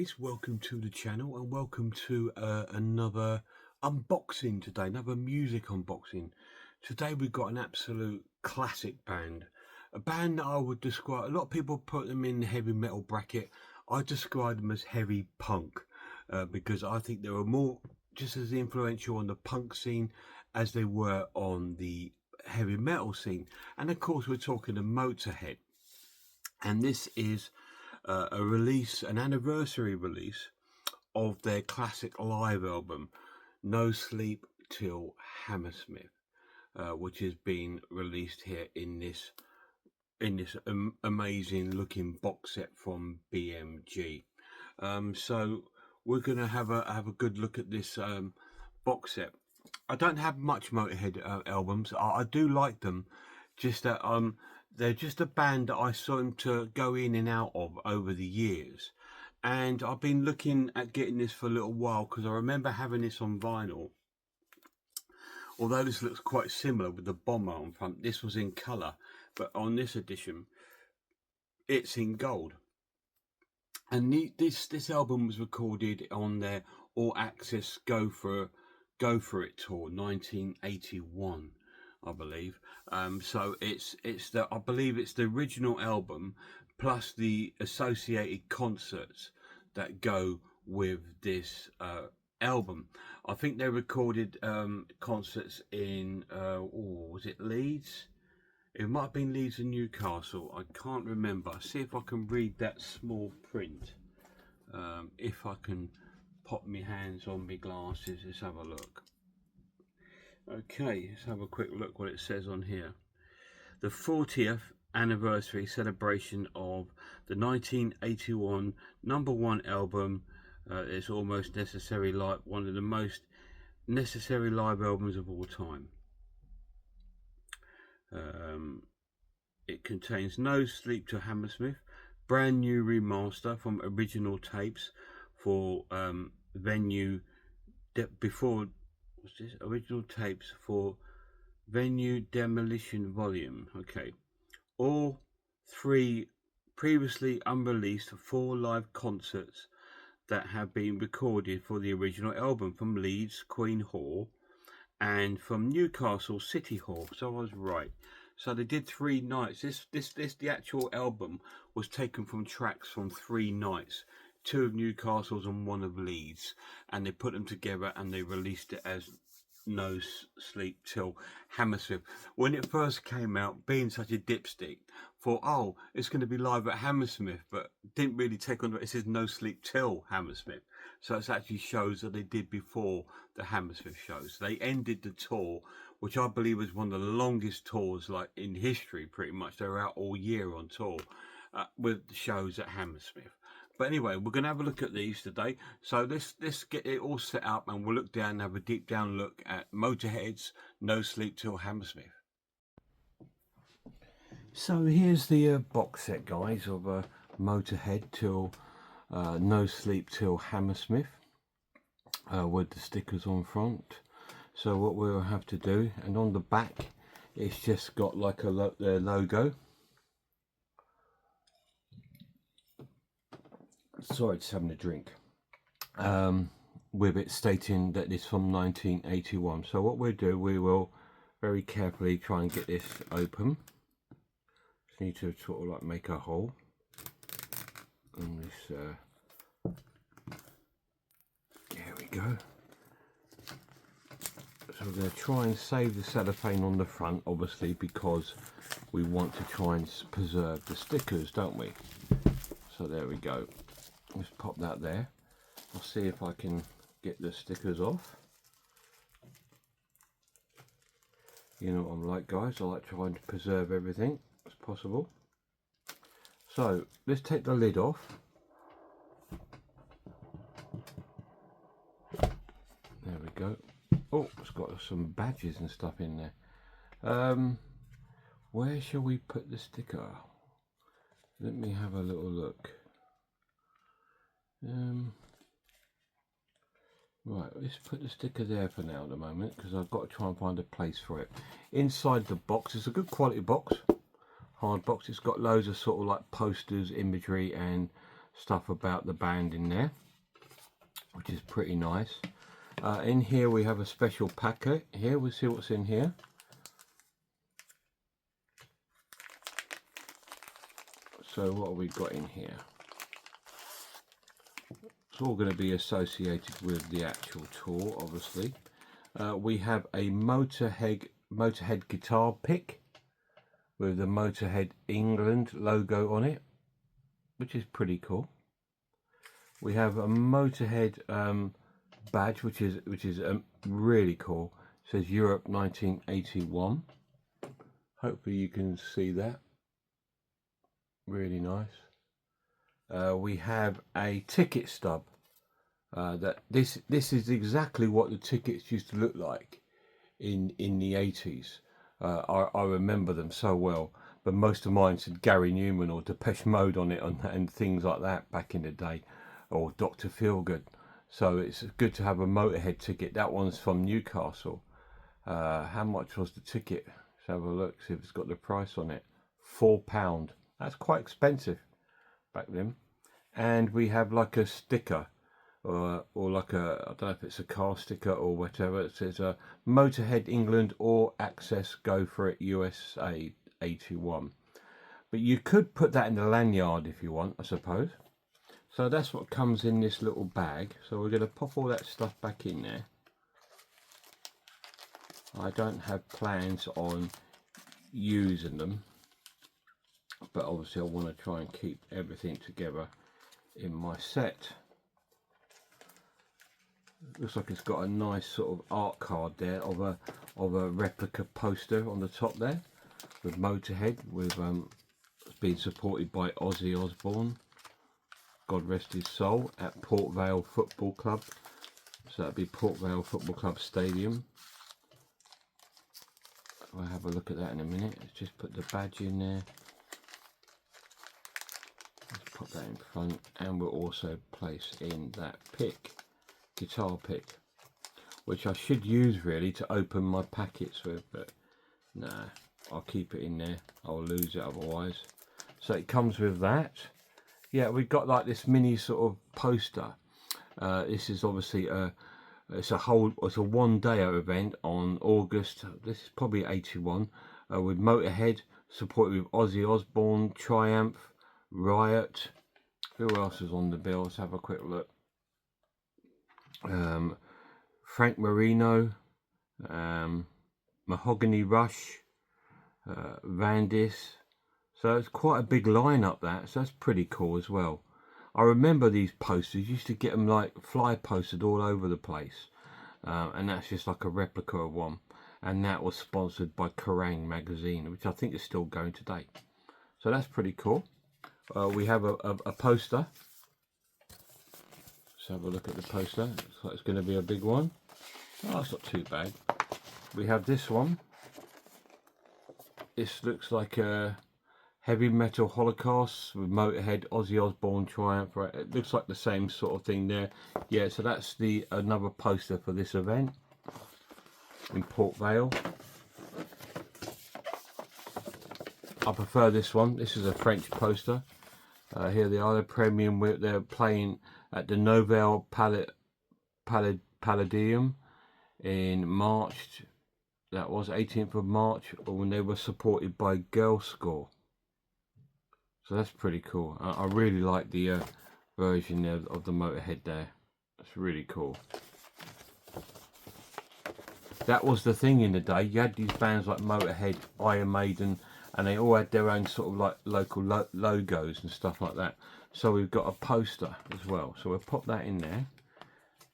guys, welcome to the channel and welcome to another unboxing today, another music unboxing. Today we've got an absolute classic band, a band that I would describe, a lot of people put them in the heavy metal bracket. I describe them as heavy punk because I think they were more just as influential on the punk scene as they were on the heavy metal scene. And of course we're talking the Motorhead, and this is an anniversary release of their classic live album, No Sleep Till Hammersmith, which has been released here in this amazing looking box set from BMG. So we're gonna have a good look at this box set. I don't have much Motorhead albums. I do like them, just that they're just a band that I saw them to go in and out of over the years, and I've been looking at getting this for a little while because I remember having this on vinyl. Although this looks quite similar with the bomber on front, this was in colour, but on this edition it's in gold. And this album was recorded on their All Access Go For It tour, 1981. I believe. So I believe it's the original album plus the associated concerts that go with this album. I think they recorded concerts in was it Leeds? It might have been Leeds and Newcastle. I can't remember. See if I can read that small print. If I can pop my hands on my glasses. Let's have a look. Okay, let's have a quick look what it says on here. The 40th anniversary celebration of the 1981 #1 album. It's almost necessary, like one of the most necessary live albums of all time. It contains No Sleep Till Hammersmith, brand new remaster from original tapes for venue before. What's this? Original tapes for Venue Demolition Volume. Okay. All 3 previously unreleased 4 live concerts that have been recorded for the original album from Leeds Queen Hall and from Newcastle City Hall. So I was right. So they did 3 nights. The actual album was taken from tracks from 3 nights. 2 of Newcastle's and 1 of Leeds, and they put them together and they released it as No Sleep Till Hammersmith. When it first came out, being such a dipstick, thought, oh, it's going to be live at Hammersmith, but didn't really take on it. Says No Sleep Till Hammersmith, so it actually shows that they did before the Hammersmith shows. They ended the tour, which I believe was one of the longest tours like in history. Pretty much, they were out all year on tour with the shows at Hammersmith. But anyway, we're going to have a look at these today. So let's get it all set up and we'll look down and have a deep down look at Motorhead's No Sleep Till Hammersmith. So here's the box set, guys, of Motorhead till No Sleep Till Hammersmith with the stickers on front. So what we'll have to do, and on the back it's just got like their logo. Sorry, just having a drink. With it stating that it's from 1981. So what we'll do, we will very carefully try and get this open. Just need to sort of like make a hole in this. There we go. So we're going to try and save the cellophane on the front, obviously, because we want to try and preserve the stickers, don't we? So there we go. Let's pop that there. I'll see if I can get the stickers off. You know what I'm like, guys. I like trying to preserve everything as possible. So let's take the lid off. There we go. Oh, it's got some badges and stuff in there. Where shall we put the sticker? Let me have a little look. Right, let's put the sticker there for now at the moment, because I've got to try and find a place for it. Inside the box, it's a good quality box, hard box. It's got loads of sort of like posters, imagery and stuff about the band in there, which is pretty nice. In here we have a special packet. Here we'll see what's in here. So what have we got in here? It's all going to be associated with the actual tour, obviously. We have a motorhead guitar pick with the Motorhead England logo on it, which is pretty cool. We have a Motorhead badge, which is really cool. It says Europe 1981. Hopefully you can see that. Really nice. We have a ticket stub. That this is exactly what the tickets used to look like in the 80s. I remember them so well, but most of mine said Gary Newman or Depeche Mode on it and things like that back in the day, or Dr. Feelgood. So it's good to have a Motorhead ticket. That one's from Newcastle. How much was the ticket? Let's have a look, see if it's got the price on it. £4. That's quite expensive back then. And we have like a sticker, or like a, I don't know if it's a car sticker or whatever. It says Motorhead England or Access Go For It USA 81. But you could put that in the lanyard if you want, I suppose. So that's what comes in this little bag. So we're going to pop all that stuff back in there. I don't have plans on using them, but obviously I want to try and keep everything together in my set. Looks like it's got a nice sort of art card there of a replica poster on the top there with Motorhead, with it's being supported by Ozzy Osbourne, God rest his soul, at Port Vale Football Club. So that'd be Port Vale Football Club Stadium. I'll have a look at that in a minute. Let's just put the badge in there. Let's put that in front, and we'll also place in that pick, guitar pick, which I should use really to open my packets with, but nah, I'll keep it in there. I'll lose it otherwise. So it comes with that. Yeah, we've got like this mini sort of poster. This is obviously it's a one-day event on August. This is probably 81, with Motorhead, supported with Ozzy Osbourne, Triumph, Riot. Who else is on the bill? Let's have a quick look. Frank Marino, Mahogany Rush, Vandis. So it's quite a big lineup, that. So that's pretty cool as well. I remember these posters. Used to get them like fly posted all over the place, and that's just like a replica of one. And that was sponsored by Kerrang magazine, which I think is still going today. So that's pretty cool. We have a poster. Let's have a look at the poster. Looks like it's going to be a big one. Oh, it's not too bad. We have this one. This looks like a Heavy Metal Holocaust with Motorhead, Ozzy Osbourne, Triumph. Right? It looks like the same sort of thing there. Yeah, so that's another poster for this event in Port Vale. I prefer this one. This is a French poster. Here they are, the premium. They're playing at the Nouvelle Palladium in March. That was 18th of March, when they were supported by Girl Score. So that's pretty cool. I really like the version there of the Motorhead there. That's really cool. That was the thing in the day. You had these bands like Motorhead, Iron Maiden, and they all had their own sort of like local logos and stuff like that. So we've got a poster as well. So we'll pop that in there.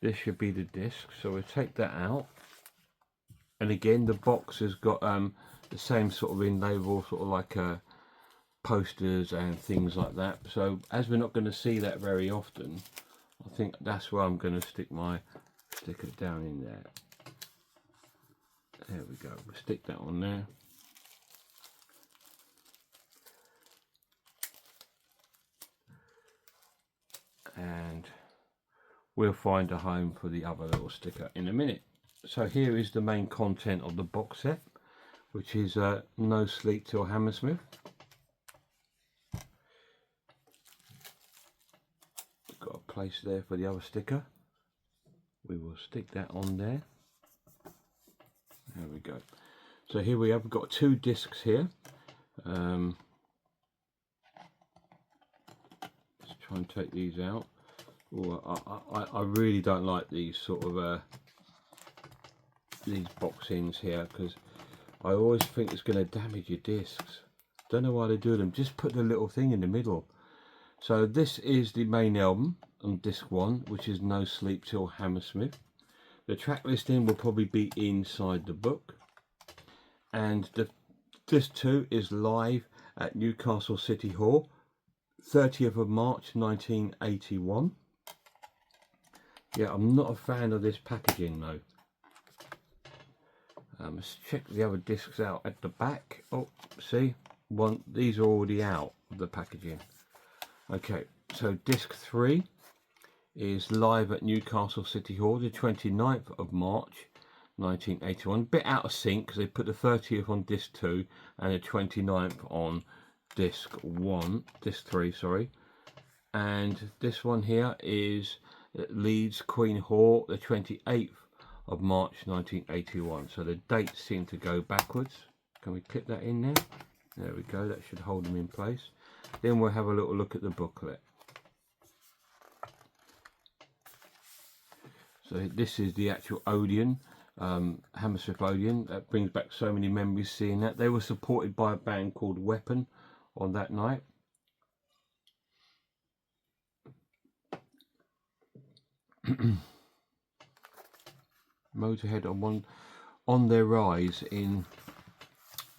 This should be the disc. So we'll take that out. And again, the box has got the same sort of inlay, all sort of like posters and things like that. So as we're not going to see that very often, I think that's where I'm going to stick my sticker down in there. There we go. We'll stick that on there. And we'll find a home for the other little sticker in a minute. So here is the main content of the box set, which is No Sleep Till Hammersmith. place there for the other sticker. We will stick that on there. There we go. So here we have got 2 discs here. Let's try and take these out. Ooh, I really don't like these sort of these boxings here, because I always think it's going to damage your discs. Don't know why they do them. Just put the little thing in the middle. So this is the main album on disc 1, which is No Sleep Till Hammersmith. The track listing will probably be inside the book, and disc 2 is live at Newcastle City Hall, 30th of March 1981. Yeah, I'm not a fan of this packaging though. Let's check the other discs out at the back. Oh, see, these are already out of the packaging. Okay, so disc 3 is live at Newcastle City Hall, the 29th of March 1981. Bit out of sync because they put the 30th on disc 2 and the 29th on disc 3, sorry. And this one here is Leeds Queen Hall, the 28th of March 1981. So the dates seem to go backwards. Can we clip that in there? There we go, that should hold them in place. Then we'll have a little look at the booklet. So this is the actual Odeon, Hammersmith Odeon. That brings back so many memories seeing that. They were supported by a band called Weapon on that night. Motorhead on their rise in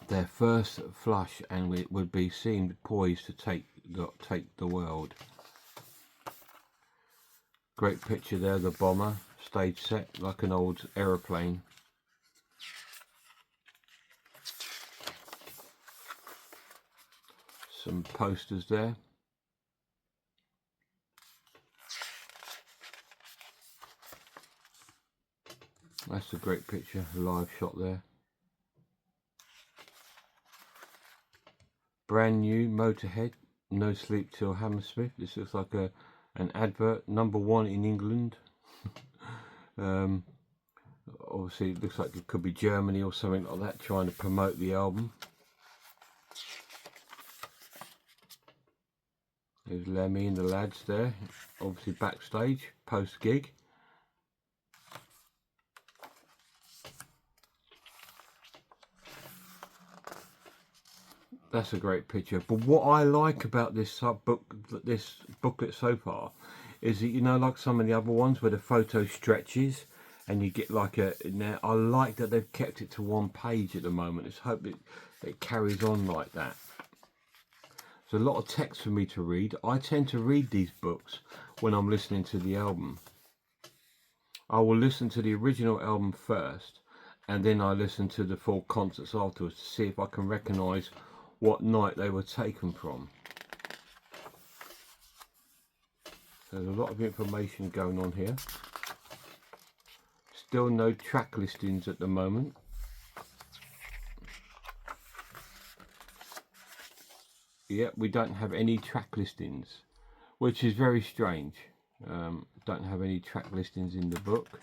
their first flush, and it would be seemed poised to take the world. Great picture there, the bomber stage set like an old aeroplane. Some posters there. That's a great picture, a live shot there. Brand new Motorhead, No Sleep Till Hammersmith. This looks like an advert, #1 in England. Obviously it looks like it could be Germany or something like that, trying to promote the album. There's Lemmy and the lads there, obviously backstage, post gig. That's a great picture. But what I like about this booklet so far is that, you know, like some of the other ones where the photo stretches and you get like now I like that they've kept it to 1 page at the moment. Let's hope it carries on like that. There's a lot of text for me to read. I tend to read these books when I'm listening to the album. I will listen to the original album first, and then I listen to the full concerts afterwards to see if I can recognise what night they were taken from. There's a lot of information going on here. Still no track listings at the moment. Yep, we don't have any track listings, which is very strange. Don't have any track listings in the book.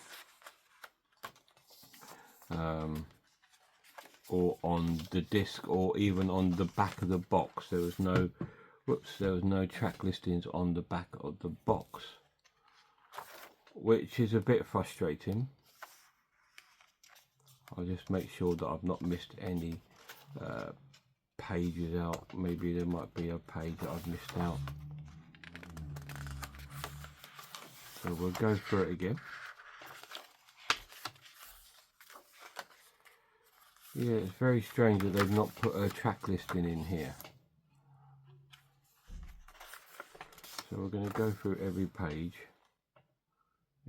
Or on the disc, or even on the back of the box. There was no track listings on the back of the box, which is a bit frustrating. I'll just make sure that I've not missed any pages out. Maybe there might be a page that I've missed out, so we'll go through it again. Yeah, it's very strange that they've not put a track listing in here. So we're going to go through every page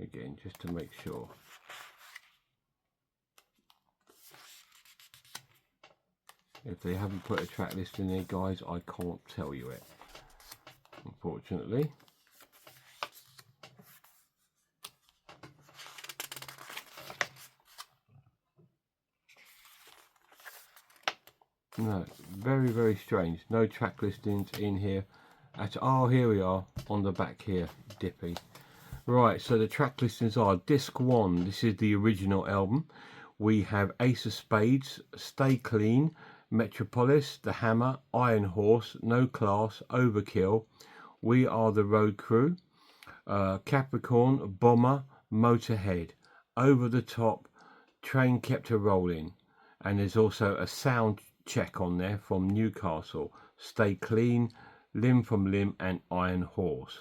again just to make sure. If they haven't put a track list in there, guys, I can't tell you it, unfortunately. No, very strange. No track listings in here. Oh, here we are on the back here, Dippy. Right, so the track listings are disc 1, this is the original album. We have Ace of Spades, Stay Clean, Metropolis, The Hammer, Iron Horse, No Class, Overkill, We Are the Road Crew, Capricorn, Bomber, Motorhead, Over the Top, Train Kept a Rolling, and there's also a sound check on there from Newcastle, Stay Clean, Limb from Limb, and Iron Horse.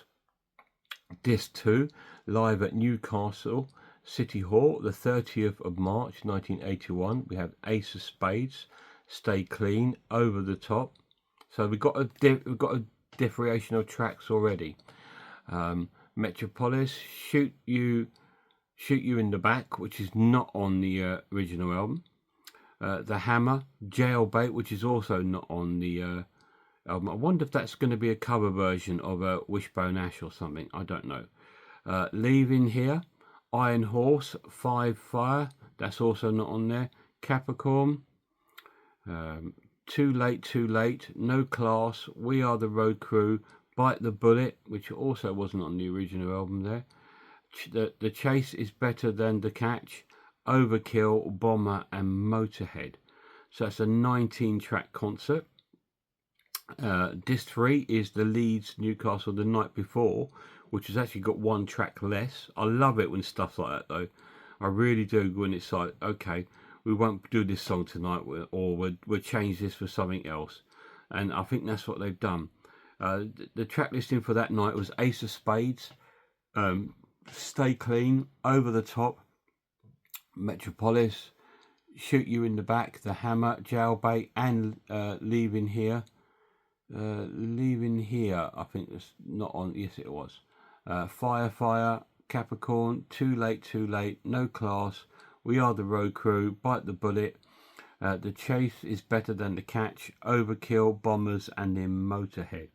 Disc 2, live at Newcastle City Hall, the 30th of March 1981. We have Ace of Spades, Stay Clean, Over the Top. So we've got a differentiation of tracks already. Metropolis, Shoot You in the Back, which is not on the original album. The Hammer, Jailbait, which is also not on the album. I wonder if that's going to be a cover version of Wishbone Ash or something. I don't know. Leaving Here, Iron Horse, Five Fire, that's also not on there. Capricorn, Too Late, No Class, We Are the Road Crew, Bite the Bullet, which also wasn't on the original album there. The Chase is Better Than the Catch, Overkill, Bomber, and Motorhead. So that's a 19-track concert. Disc 3 is the Leeds Newcastle The Night Before, which has actually got one track less. I love it when stuff like that, though. I really do, when it's like, okay, we won't do this song tonight, or we'll change this for something else. And I think that's what they've done. The track listing for that night was Ace of Spades, Stay Clean, Over the Top, Metropolis, Shoot You in the Back, The Hammer, Jailbait, and Leaving Here. Leaving Here, I think it's not on. Yes, it was. Fire, Capricorn, Too Late, No Class, We Are the Road Crew, Bite the Bullet, The Chase is Better Than the Catch, Overkill, Bombers, and then Motorhead.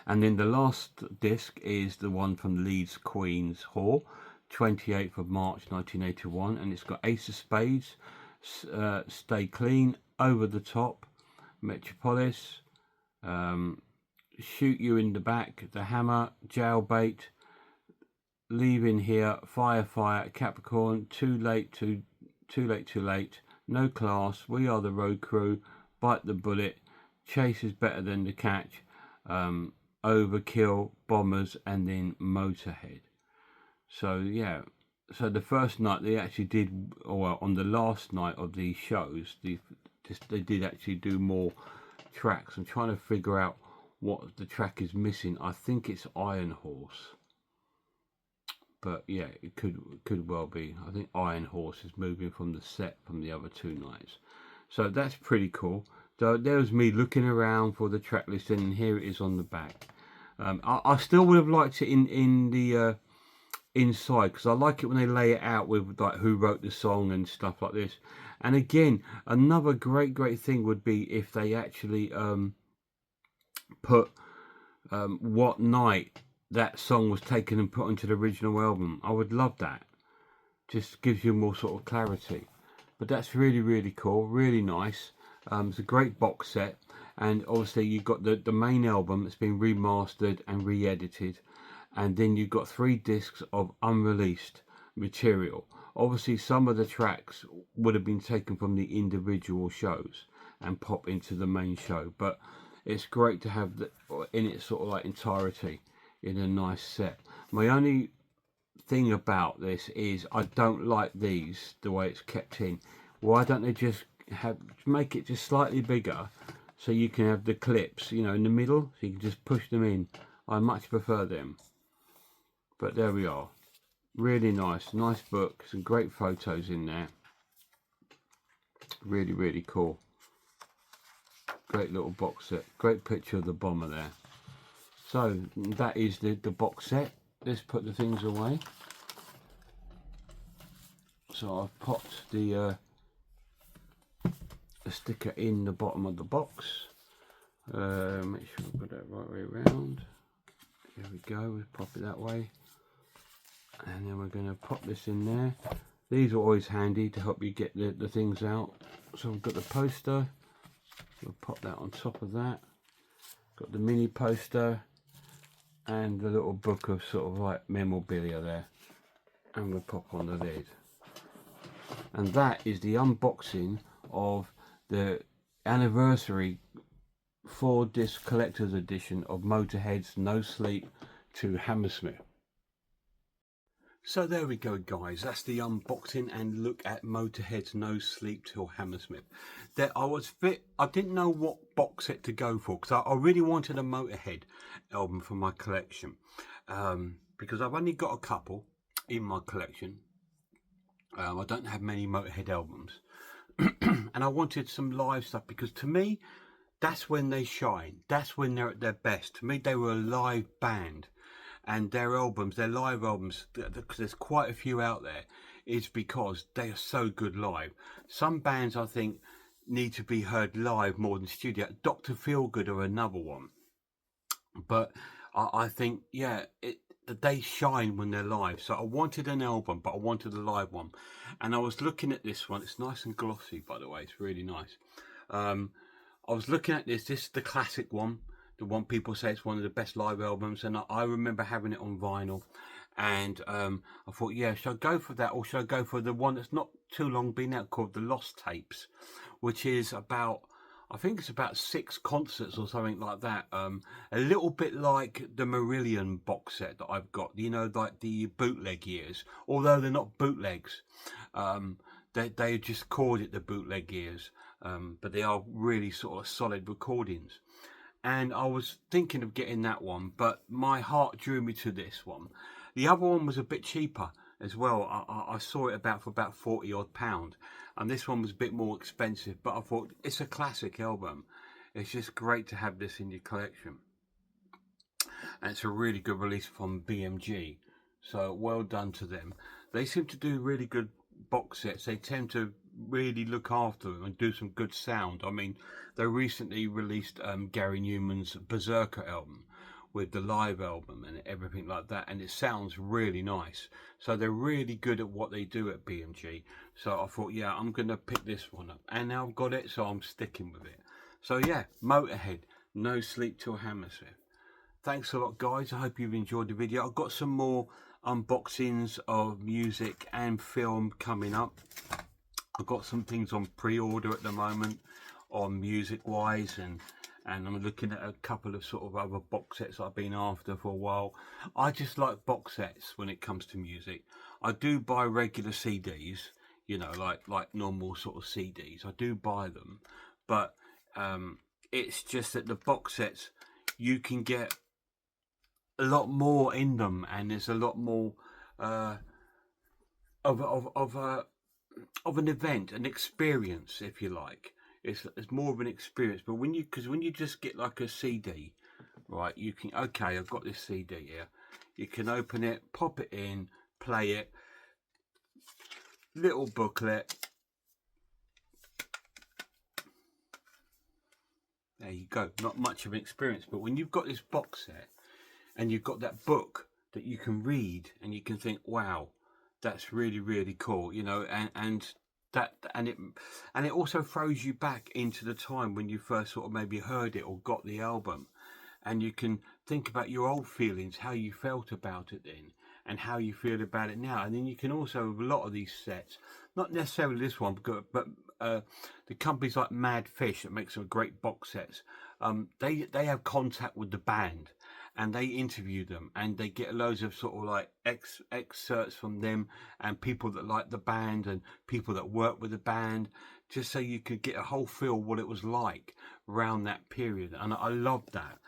And then the last disc is the one from Leeds Queen's Hall, 28th of March 1981, and it's got Ace of Spades, Stay Clean, Over the Top, Metropolis, Shoot You in the Back, The Hammer, Jailbait, Leaving Here, Fire, Capricorn, Too Late, No Class, We Are the Road Crew, Bite the Bullet, Chase is Better Than the Catch, Overkill, Bombers, and then Motorhead. So yeah, so the first night they actually did, or on the last night of these shows, they did actually do more tracks. I'm trying to figure out what the track is missing. I think it's Iron Horse, but yeah, it could well be. I think Iron Horse is moving from the set from the other two nights, so that's pretty cool. So there was me looking around for the track list, and here it is on the back. I still would have liked it in the inside, because I like it when they lay it out with like who wrote the song and stuff like this. And again, another great thing would be if they actually put what night that song was taken and put into the original album. I would love that. Just gives you more sort of clarity. But that's really cool, really nice. It's a great box set, and obviously you've got the main album that's been remastered and re-edited, and then you've got 3 discs of unreleased material. Obviously some of the tracks would have been taken from the individual shows and pop into the main show, but it's great to have that in its sort of like entirety in a nice set. My only thing about this is I don't like these the way it's kept in. Why don't they just make it just slightly bigger, so you can have the clips, you know, in the middle, so you can just push them in. I much prefer them. But there we are. Really nice book, some great photos in there. Really cool. Great little box set. Great picture of the bomber there. So that is the box set. Let's put the things away. So I've popped the sticker in the bottom of the box. Make sure I've got that right way around. There we go, we pop it that way. And then we're going to pop this in there. These are always handy to help you get the things out. So we've got the poster. We'll pop that on top of that. Got the mini poster. and the little book of sort of like memorabilia there, and we'll pop on the lid. And that is the unboxing of the anniversary 4-disc collector's edition of Motorhead's No Sleep to Hammersmith. So there we go, guys, that's the unboxing and look at Motorhead's No Sleep Till Hammersmith. I didn't know what box set to go for, because I really wanted a Motorhead album for my collection, because I've only got a couple in my collection. I don't have many Motorhead albums. And I wanted some live stuff, because to me, that's when they shine. That's when they're at their best. To me, they were a live band. And their albums, their live albums, because there's quite a few out there, is because they are so good live. Some bands, I think, need to be heard live more than studio. Dr. Feelgood are another one. But I think, yeah, they shine when they're live. So I wanted an album, but I wanted a live one. And I was looking at this one. It's nice and glossy, by the way. It's really nice. I was looking at this. This is the classic one. The one people say it's one of the best live albums, and I remember having it on vinyl, and I thought, yeah, should I go for that, or should I go for the one that's not too long been out, called The Lost Tapes, which is about, I think it's about 6 concerts or something like that, a little bit like the Marillion box set that I've got, you know, like the bootleg years, although they're not bootlegs. They just called it the bootleg years, but they are really sort of solid recordings. And I was thinking of getting that one, but my heart drew me to this one. The other one was a bit cheaper as well. I saw it for about 40 odd pound, and this one was a bit more expensive, but I thought it's a classic album. It's just great to have this in your collection, and it's a really good release from BMG, so well done to them. They seem to do really good box sets. They tend to really look after them and do some good sound. I mean, they recently released Gary Newman's Berserker album with the live album and everything like that, and it sounds really nice. So they're really good at what they do at BMG. So I thought, yeah, I'm gonna pick this one up, and now I've got it, so I'm sticking with it. So yeah, Motorhead, No Sleep Till Hammersmith. Thanks a lot, guys. I hope you've enjoyed the video. I've got some more unboxings of music and film coming up. I've got some things on pre-order at the moment on music wise, and I'm looking at a couple of sort of other box sets I've been after for a while. I just like box sets when it comes to music. I do buy regular CDs, you know, like normal sort of CDs. I do buy them, but it's just that the box sets, you can get a lot more in them, and there's a lot more of an event, an experience, if you like. It's more of an experience. But when you just get like a CD, right, you can, okay, I've got this CD here, you can open it, pop it in, play it, little booklet, there you go. Not much of an experience. But when you've got this box set and you've got that book that you can read, and you can think, wow, that's really, really cool, you know, and it also throws you back into the time when you first sort of maybe heard it or got the album, and you can think about your old feelings, how you felt about it then, and how you feel about it now. And then you can also, with a lot of these sets, not necessarily this one, but the companies like Mad Fish that make some great box sets, they have contact with the band, and they interview them, and they get loads of sort of like excerpts from them and people that like the band and people that work with the band, just so you could get a whole feel what it was like around that period. And I love that.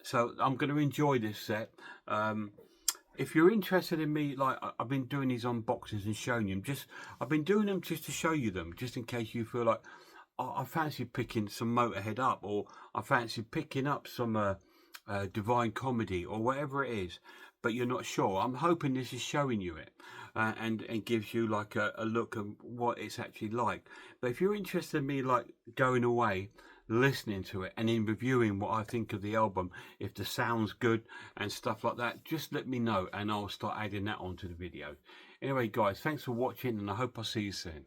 So I'm going to enjoy this set. If you're interested in me, like, I've been doing these unboxings and showing you them, I've been doing them just to show you them, just in case you feel like, oh, I fancy picking some Motorhead up, or I fancy picking up some Divine Comedy, or whatever it is, but you're not sure. I'm hoping this is showing you it, and gives you like a look at what it's actually like. But if you're interested in me like going away, listening to it, and in reviewing what I think of the album, if the sound's good and stuff like that, just let me know, and I'll start adding that onto the video. Anyway, guys, thanks for watching, and I hope I see you soon.